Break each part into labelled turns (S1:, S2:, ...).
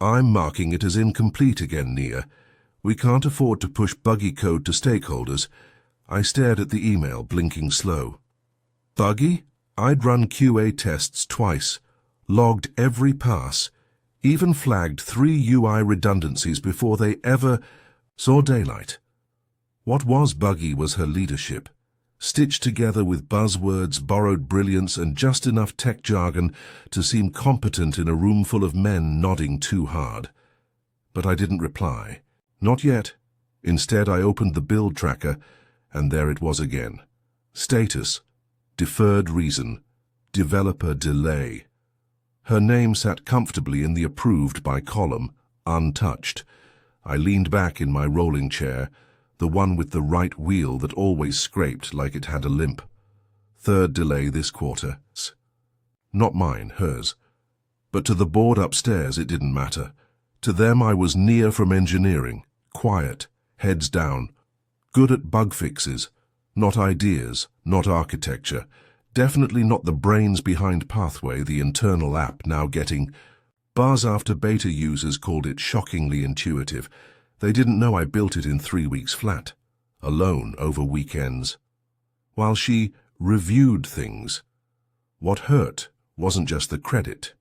S1: I'm marking it as incomplete again, Nia. We can't afford to push buggy code to stakeholders. I stared at the email, blinking slow. Buggy? I'd run QA tests twice, logged every pass, even flagged 3 UI redundancies before they ever saw daylight. What was buggy was her leadership, stitched together with buzzwords, borrowed brilliance, and just enough tech jargon to seem competent in a room full of men nodding too hard. But I didn't reply. Not yet. Instead, I opened the build tracker, and there it was again. Status: deferred reason, developer delay. Her name sat comfortably in the approved by column, untouched. I leaned back in my rolling chair, the one with the right wheel that always scraped like it had a limp. Third delay this quarter. Not mine, hers. But to the board upstairs it didn't matter. To them I was Nia from engineering, quiet, heads down, good at bug fixes, not ideas, not architecture, definitely not the brains behind Pathway, the internal app now getting. Buzz after beta users called it shockingly intuitive. They didn't know I built it in 3 weeks flat, alone over weekends. While she reviewed things, what hurt wasn't just the credit.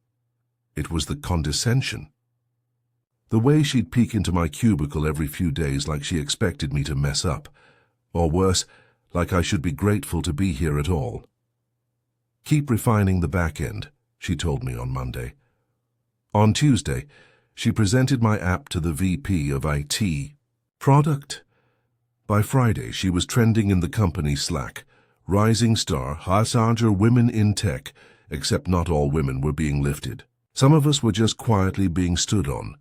S1: It was the condescension. The way she'd peek into my cubicle every few days like she expected me to mess up, or worse, like I should be grateful to be here at all. Keep refining the back end, she told me on Monday. On Tuesday, she presented my app to the VP of IT. Product? By Friday, she was trending in the company Slack. Rising star, Hassanger women in tech, except not all women were being lifted. Some of us were just quietly being stood on.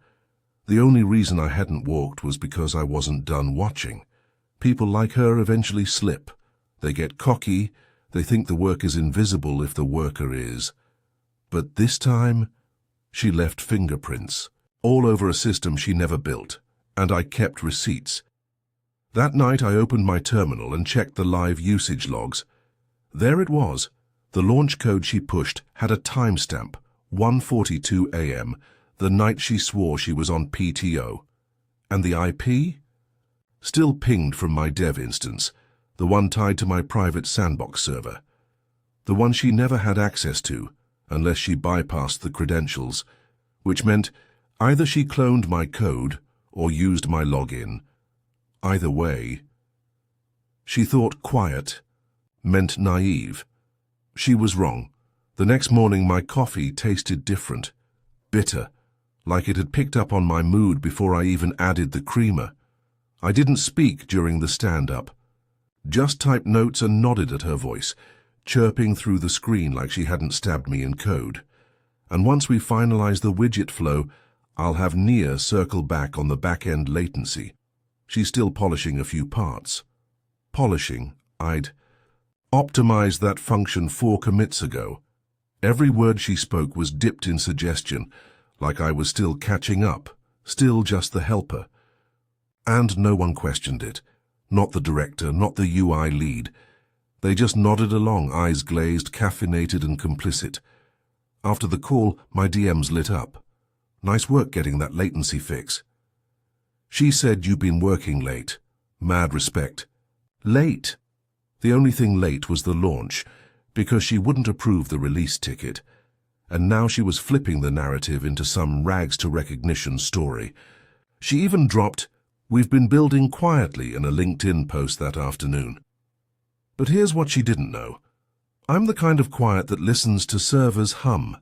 S1: The only reason I hadn't walked was because I wasn't done watching. People like her eventually slip. They get cocky. They think the work is invisible if the worker is. But this time, she left fingerprints, all over a system she never built, and I kept receipts. That night I opened my terminal and checked the live usage logs. There it was. The launch code she pushed had a timestamp, 1:42 a.m., the night she swore she was on PTO. And the IP? Still pinged from my dev instance, the one tied to my private sandbox server. The one she never had access to, unless she bypassed the credentials, which meant either she cloned my code or used my login. Either way. She thought quiet meant naive. She was wrong. The next morning my coffee tasted different, bitter, like it had picked up on my mood before I even added the creamer. I didn't speak during the stand-up. Just typed notes and nodded at her voice, chirping through the screen like she hadn't stabbed me in code. And once we finalize the widget flow, I'll have Nia circle back on the back-end latency. She's still polishing a few parts. Polishing, I'd optimized that function 4 commits ago. Every word she spoke was dipped in suggestion, like I was still catching up, still just the helper. And no one questioned it. Not the director, not the UI lead. They just nodded along, eyes glazed, caffeinated and complicit. After the call, my DMs lit up. Nice work getting that latency fix. She said you've been working late. Mad respect. Late? The only thing late was the launch, because she wouldn't approve the release ticket. And now she was flipping the narrative into some rags-to-recognition story. She even dropped, "We've been building quietly," in a LinkedIn post that afternoon. But here's what she didn't know. I'm the kind of quiet that listens to servers hum,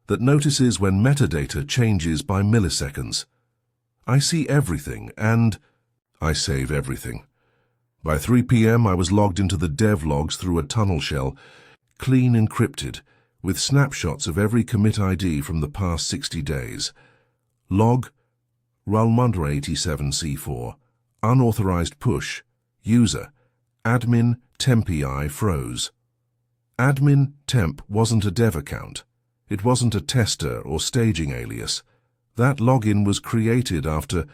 S1: that notices when metadata changes by milliseconds. I see everything, and I save everything. By 3 p.m. I was logged into the dev logs through a tunnel shell, clean encrypted, with snapshots of every commit ID from the past 60 days. Log, Ralmundra 87C4, unauthorized push, user, admin tempi froze. Admin temp wasn't a dev account. It wasn't a tester or staging alias. That login was created after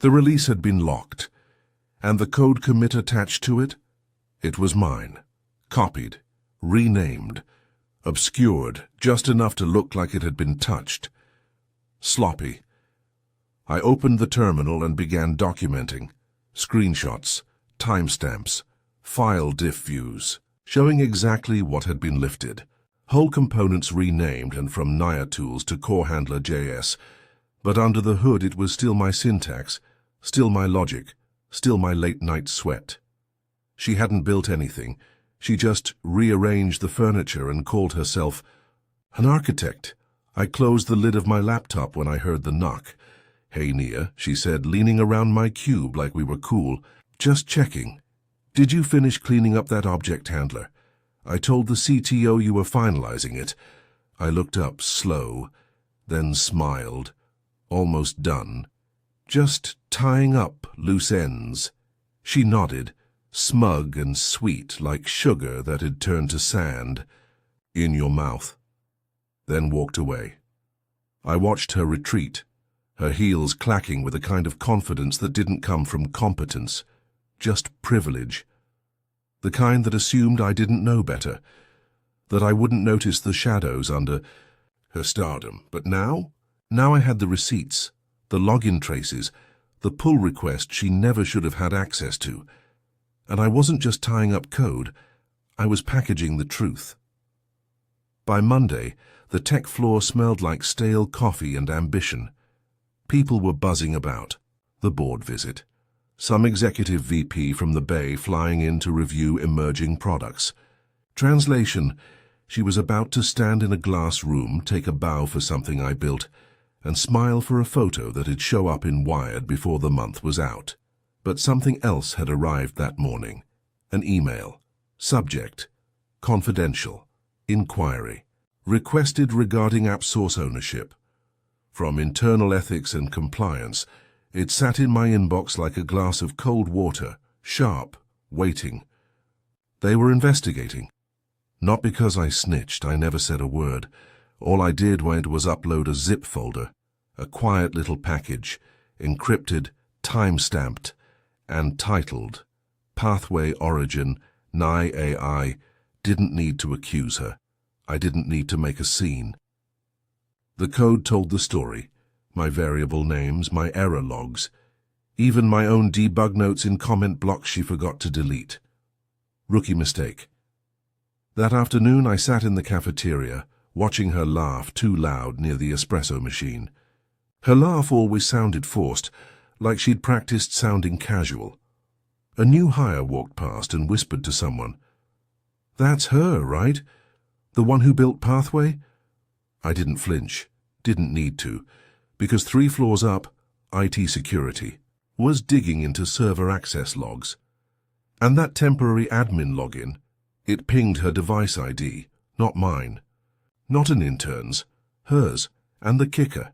S1: the release had been locked, and the code commit attached to it? It was mine. Copied, renamed, obscured, just enough to look like it had been touched. Sloppy, I opened the terminal and began documenting. Screenshots, timestamps, file diff views, showing exactly what had been lifted. Whole components renamed and from Nia tools to core handler JS. But under the hood it was still my syntax, still my logic, still my late-night sweat. She hadn't built anything. She just rearranged the furniture and called herself an architect. I closed the lid of my laptop when I heard the knock. "Hey, Nia," she said, leaning around my cube like we were cool. "Just checking. Did you finish cleaning up that object handler? I told the CTO you were finalizing it." I looked up, slow, then smiled. "Almost done. Just tying up loose ends." She nodded, smug and sweet like sugar that had turned to sand. "In your mouth." Then walked away. I watched her retreat, her heels clacking with a kind of confidence that didn't come from competence, just privilege. The kind that assumed I didn't know better, that I wouldn't notice the shadows under her stardom. But now I had the receipts, the login traces, the pull request she never should have had access to. And I wasn't just tying up code, I was packaging the truth. By Monday, the tech floor smelled like stale coffee and ambition. People were buzzing about. The board visit. Some executive VP from the Bay flying in to review emerging products. Translation: she was about to stand in a glass room, take a bow for something I built, and smile for a photo that'd show up in Wired before the month was out. But something else had arrived that morning. An email. Subject: confidential. Inquiry. Requested regarding app source ownership. From internal ethics and compliance, it sat in my inbox like a glass of cold water, sharp, waiting. They were investigating. Not because I snitched, I never said a word. All I did was upload a zip folder, a quiet little package, encrypted, time-stamped, and titled Pathway Origin, Nye AI. Didn't need to accuse her. I didn't need to make a scene. The code told the story. My variable names, my error logs, even my own debug notes in comment blocks she forgot to delete. Rookie mistake. That afternoon I sat in the cafeteria, watching her laugh too loud near the espresso machine. Her laugh always sounded forced, like she'd practiced sounding casual. A new hire walked past and whispered to someone. "That's her, right? The one who built Pathway?" I didn't flinch, didn't need to, because 3 floors up, IT security, was digging into server access logs. And that temporary admin login, it pinged her device ID, not mine. Not an intern's, hers, and the kicker.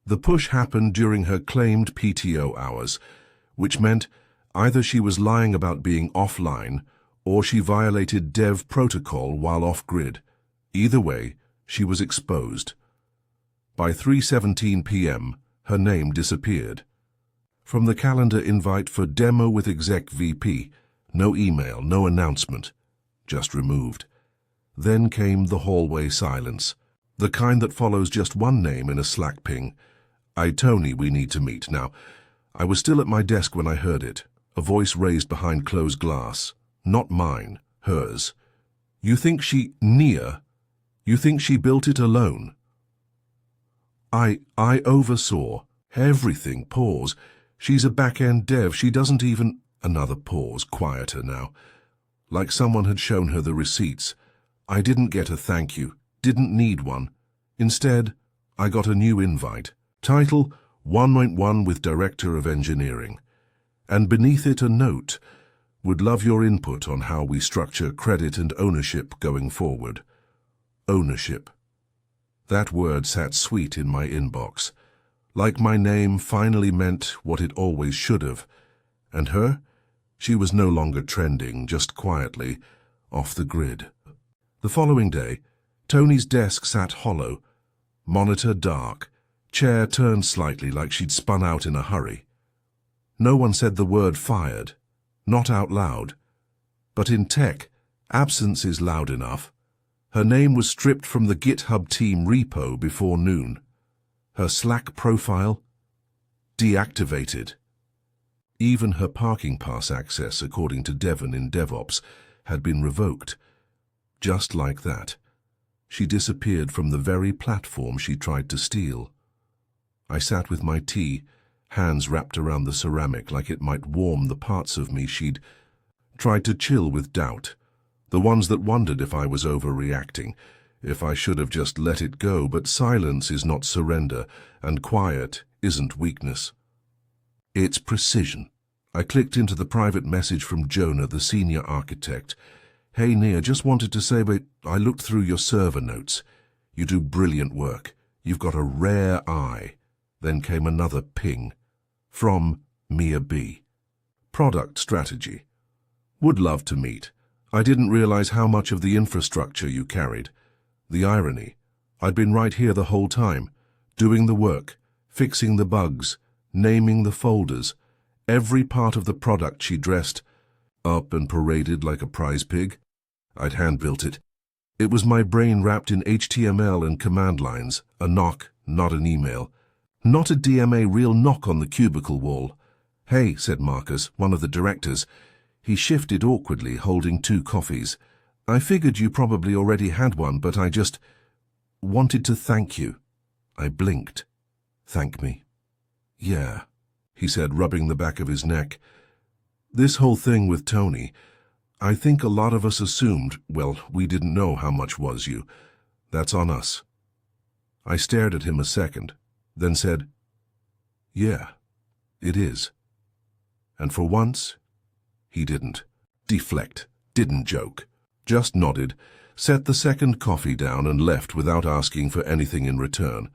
S1: The push happened during her claimed PTO hours, which meant either she was lying about being offline or she violated dev protocol while off-grid. Either way, she was exposed. By 3:17 p.m., her name disappeared. From the calendar invite for demo with exec VP, no email, no announcement, just removed. Then came the hallway silence, the kind that follows just one name in a Slack ping. Tony, we need to meet. Now, I was still at my desk when I heard it, a voice raised behind closed glass. Not mine, hers. Nia, you think she built it alone? I oversaw everything. Pause. She's a back-end dev. She doesn't even... Another pause, quieter now. Like someone had shown her the receipts. I didn't get a thank you. Didn't need one. Instead, I got a new invite. Title, 1.1 with Director of Engineering. And beneath it a note. Would love your input on how we structure credit and ownership going forward. Ownership. That word sat sweet in my inbox. Like my name finally meant what it always should have. And her? She was no longer trending, just quietly, off the grid. The following day, Tony's desk sat hollow, monitor dark, chair turned slightly like she'd spun out in a hurry. No one said the word fired, not out loud. But in tech, absence is loud enough. Her name was stripped from the GitHub team repo before noon. Her Slack profile, Deactivated. Even her parking pass access, according to Devon in DevOps, had been revoked. Just like that. She disappeared from the very platform she tried to steal. I sat with my tea, hands wrapped around the ceramic like it might warm the parts of me she'd tried to chill with doubt, the ones that wondered if I was overreacting, if I should have just let it go. But silence is not surrender, and quiet isn't weakness. It's precision. I clicked into the private message from Jonah, the senior architect. Hey Nia, just wanted to say, but I looked through your server notes. You do brilliant work. You've got a rare eye. Then came another ping. From Mia B. Product strategy. Would love to meet. I didn't realize how much of the infrastructure you carried. The irony. I'd been right here the whole time, doing the work, fixing the bugs, naming the folders. Every part of the product she dressed up and paraded like a prize pig. I'd hand-built it. It was my brain wrapped in HTML and command lines, a knock, not an email. Not a DMA, real knock on the cubicle wall. Hey, said Marcus, one of the directors. He shifted awkwardly, holding 2 coffees. I figured you probably already had one, but I just wanted to thank you. I blinked. Thank me? Yeah, he said, rubbing the back of his neck. This whole thing with Tony, I think a lot of us assumed, well, we didn't know how much was you. That's on us. I stared at him a second, then said, yeah, it is. And for once, he didn't deflect, didn't joke, just nodded, set the second coffee down and left without asking for anything in return.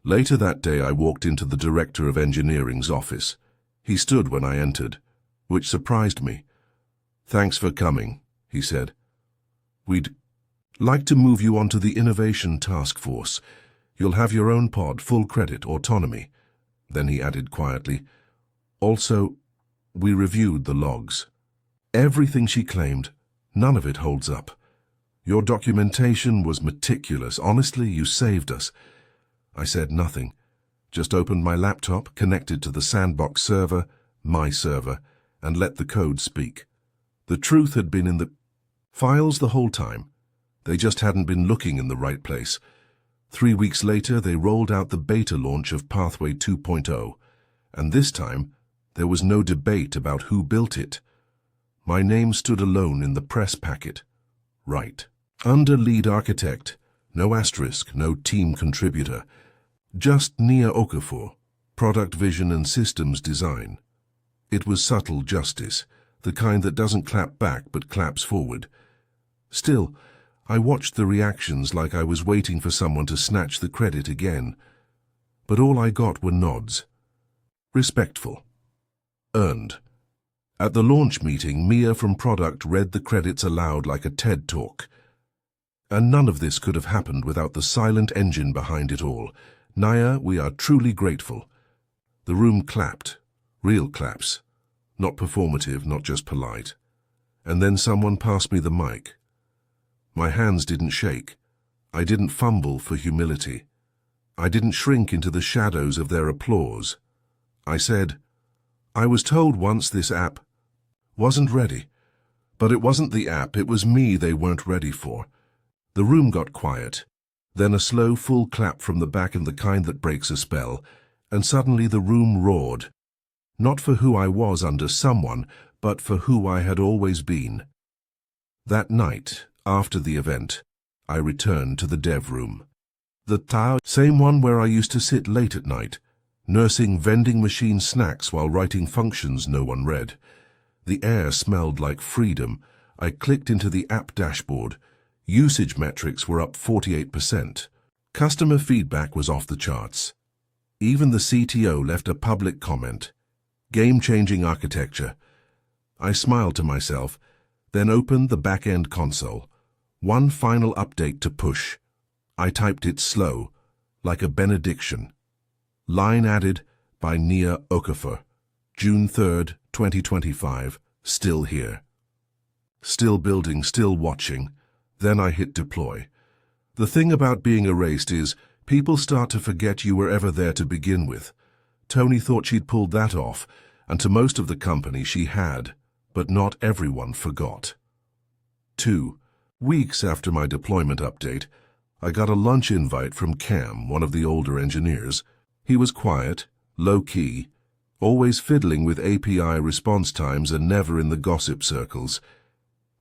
S1: Later that day I walked into the director of engineering's office. He stood when I entered, which surprised me. Thanks for coming, he said. We'd like to move you onto the innovation task force. You'll have your own pod, full credit, autonomy. Then he added quietly, also, we reviewed the logs. Everything she claimed, none of it holds up. Your documentation was meticulous. Honestly, you saved us. I said nothing, just opened my laptop, connected to the sandbox server, my server, and let the code speak. The truth had been in the files the whole time. They just hadn't been looking in the right place. 3 weeks later, they rolled out the beta launch of Pathway 2.0, and this time, there was no debate about who built it. My name stood alone in the press packet. Right. Under lead architect, no asterisk, no team contributor. Just Nia Okafor, product vision and systems design. It was subtle justice, the kind that doesn't clap back but claps forward. Still, I watched the reactions like I was waiting for someone to snatch the credit again. But all I got were nods. Respectful. Earned. At the launch meeting, Mia from product read the credits aloud like a TED talk. And none of this could have happened without the silent engine behind it all. Nia, we are truly grateful. The room clapped. Real claps. Not performative, not just polite. And then someone passed me the mic. My hands didn't shake. I didn't fumble for humility. I didn't shrink into the shadows of their applause. I said, I was told once this app wasn't ready. But it wasn't the app, it was me they weren't ready for. The room got quiet. Then a slow, full clap from the back, and the kind that breaks a spell. And suddenly the room roared. Not for who I was under someone, but for who I had always been. That night, after the event, I returned to the dev room. The same one where I used to sit late at night, nursing vending machine snacks while writing functions no one read. The air smelled like freedom. I clicked into the app dashboard. Usage metrics were up 48%. Customer feedback was off the charts. Even the CTO left a public comment. Game-changing architecture. I smiled to myself, then opened the back-end console. One final update to push. I typed it slow, like a benediction. Line added by Nia Okafor. June 3rd, 2025. Still here. Still building, still watching. Then I hit deploy. The thing about being erased is people start to forget you were ever there to begin with. Tony thought she'd pulled that off, and to most of the company she had, but not everyone forgot. 2 weeks after my deployment update, I got a lunch invite from Cam, one of the older engineers. He was quiet, low-key, always fiddling with API response times and never in the gossip circles.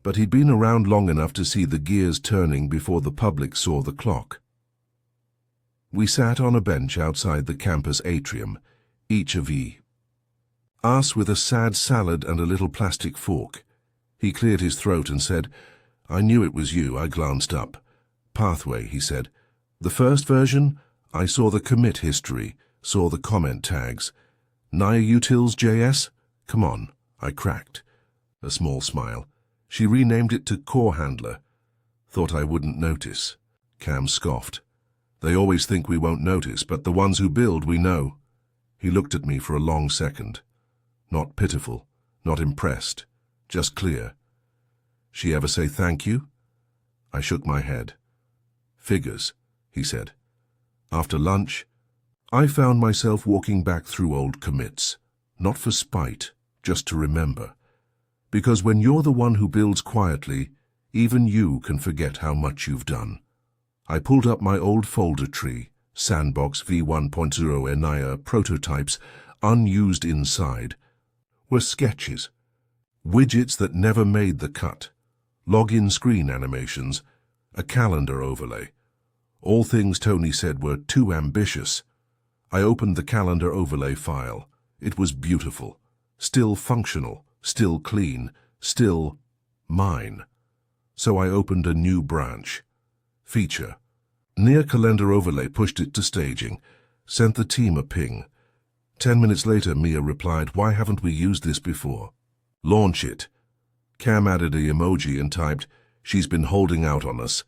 S1: But he'd been around long enough to see the gears turning before the public saw the clock. We sat on a bench outside the campus atrium, each of us with a sad salad and a little plastic fork. He cleared his throat and said, "I knew it was you." I glanced up. "Pathway," he said. "The first version, I saw the commit history, saw the comment tags. Nia Utils JS? Come on," I cracked. A small smile. "She renamed it to Core Handler. Thought I wouldn't notice." Cam scoffed. "They always think we won't notice, but the ones who build, we know." He looked at me for a long second. Not pitiful, not impressed, just clear. "She ever say thank you?" I shook my head. "Figures," he said. After lunch, I found myself walking back through old commits, not for spite, just to remember. Because when you're the one who builds quietly, even you can forget how much you've done. I pulled up my old folder tree, Sandbox V1.0 Enia prototypes, unused inside, were sketches, widgets that never made the cut, login screen animations, a calendar overlay. All things Tony said were too ambitious. I opened the calendar overlay file. It was beautiful, still functional, still clean, still mine. So I opened a new branch. Feature. Near calendar overlay pushed it to staging, sent the team a ping. 10 minutes later, Mia replied, "Why haven't we used this before?" "Launch it." Cam added an emoji and typed, "She's been holding out on us."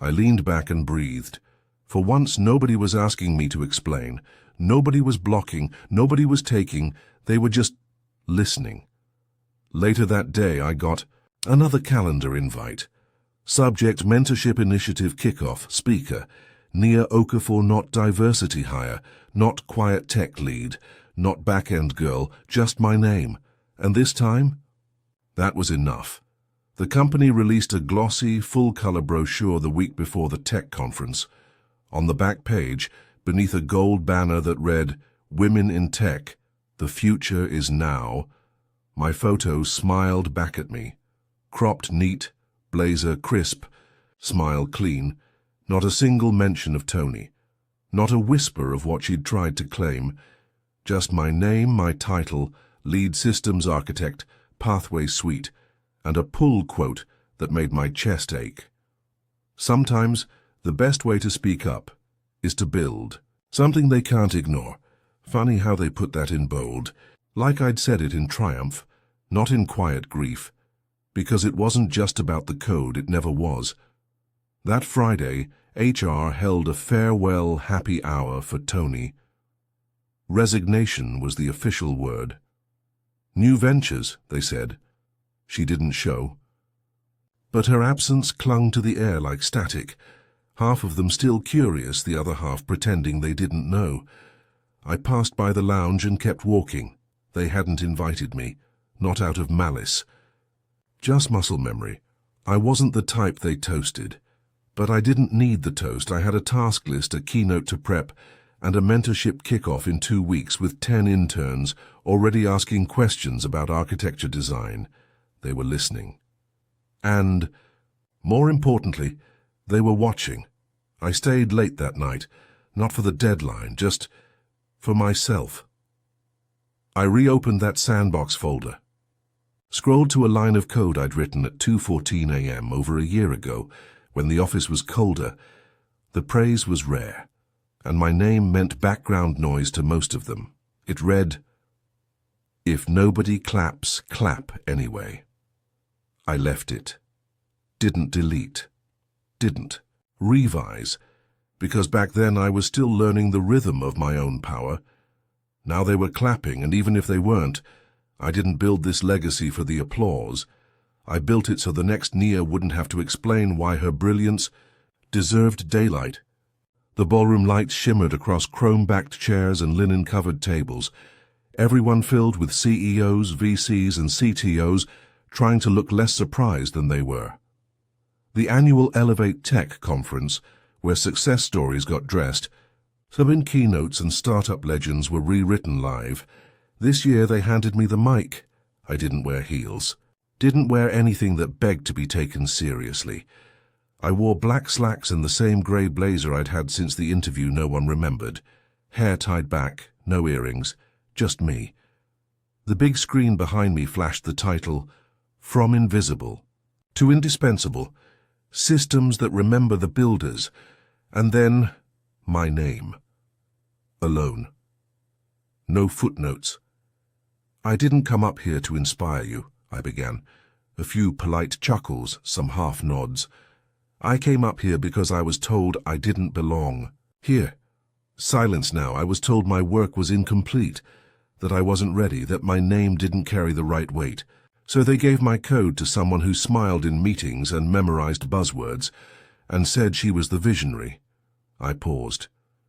S1: I leaned back and breathed. For once, nobody was asking me to explain. Nobody was blocking. Nobody was taking. They were just listening. Later that day, I got another calendar invite. Subject: Mentorship Initiative Kickoff. Speaker: Nia Okafor. Not diversity hire, not quiet tech lead, not back-end girl, just my name. And this time, that was enough. The company released a glossy, full-color brochure the week before the tech conference. On the back page, beneath a gold banner that read, "Women in Tech, the future is now," my photo smiled back at me. Cropped neat, blazer crisp, smile clean, not a single mention of Tony, not a whisper of what she'd tried to claim, just my name, my title, lead systems architect, Pathway Suite, and a pull quote that made my chest ache. Sometimes the best way to speak up is to build, something they can't ignore. Funny how they put that in bold, like I'd said it in triumph, not in quiet grief, because it wasn't just about the code, it never was. That Friday, HR held a farewell happy hour for Tony. Resignation was the official word. New ventures, they said. She didn't show. But her absence clung to the air like static, half of them still curious, the other half pretending they didn't know. I passed by the lounge and kept walking. They hadn't invited me, not out of malice. Just muscle memory. I wasn't the type they toasted. But I didn't need the toast. I had a task list, a keynote to prep, and a mentorship kickoff in 2 weeks with 10 interns already asking questions about architecture design. They were listening. And, more importantly, they were watching. I stayed late that night, not for the deadline, just for myself. I reopened that Sandbox folder, scrolled to a line of code I'd written at 2:14 a.m. over a year ago, when the office was colder. The praise was rare, and my name meant background noise to most of them. It read, "If nobody claps, clap anyway." I left it. Didn't delete. Didn't revise, because back then I was still learning the rhythm of my own power. Now they were clapping, and even if they weren't, I didn't build this legacy for the applause. I built it so the next Nia wouldn't have to explain why her brilliance deserved daylight. The ballroom lights shimmered across chrome-backed chairs and linen-covered tables, everyone filled with CEOs, VCs, and CTOs trying to look less surprised than they were. The annual Elevate Tech conference, where success stories got dressed, some in keynotes and startup legends were rewritten live. This year they handed me the mic. I didn't wear heels. Didn't wear anything that begged to be taken seriously. I wore black slacks and the same grey blazer I'd had since the interview no one remembered. Hair tied back, no earrings, just me. The big screen behind me flashed the title, From Invisible to Indispensable, Systems that Remember the Builders, and then my name. Alone. No footnotes. I didn't come up here to inspire you, I began. A few polite chuckles, some half nods. I came up here because I was told I didn't belong. Here. Silence now. I was told my work was incomplete, that I wasn't ready, that my name didn't carry the right weight. So they gave my code to someone who smiled in meetings and memorized buzzwords, and said she was the visionary. I paused.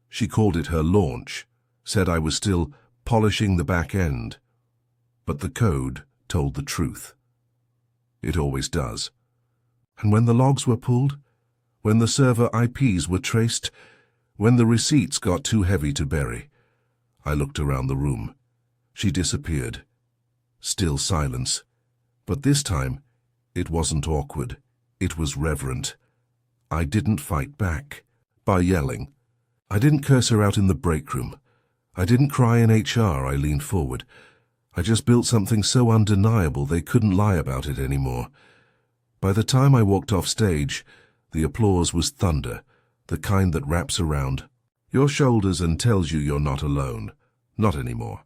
S1: She called it her launch, said I was still polishing the back end. But the code told the truth. It always does. And when the logs were pulled, when the server IPs were traced, when the receipts got too heavy to bury, I looked around the room. She disappeared. Still silence. But this time, it wasn't awkward. It was reverent. I didn't fight back by yelling. I didn't curse her out in the break room. I didn't cry in HR. I leaned forward. I just built something so undeniable they couldn't lie about it anymore. By the time I walked off stage, the applause was thunder, the kind that wraps around your shoulders and tells you you're not alone. Not anymore.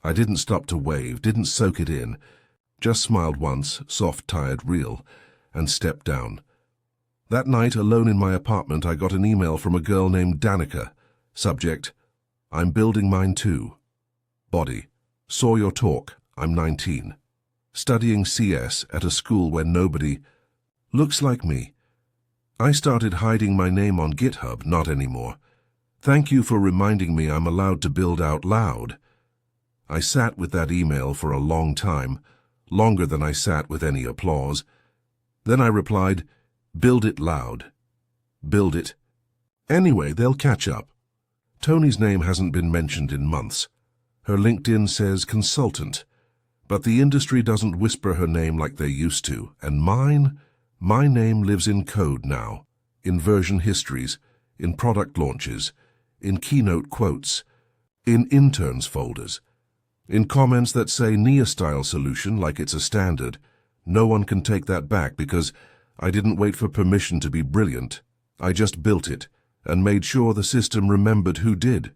S1: I didn't stop to wave, didn't soak it in, just smiled once, soft, tired, real, and stepped down. That night, alone in my apartment, I got an email from a girl named Danica. Subject, I'm building mine too. Body, saw your talk, I'm 19. Studying CS at a school where nobody looks like me. I started hiding my name on GitHub, not anymore. Thank you for reminding me I'm allowed to build out loud. I sat with that email for a long time, longer than I sat with any applause. Then I replied, build it loud. Build it. Anyway, they'll catch up. Tony's name hasn't been mentioned in months. Her LinkedIn says consultant, but the industry doesn't whisper her name like they used to, and my name lives in code now, in version histories, in product launches, in keynote quotes, in interns folders, in comments that say Nia-style solution like it's a standard. No one can take that back because I didn't wait for permission to be brilliant. I just built it and made sure the system remembered who did.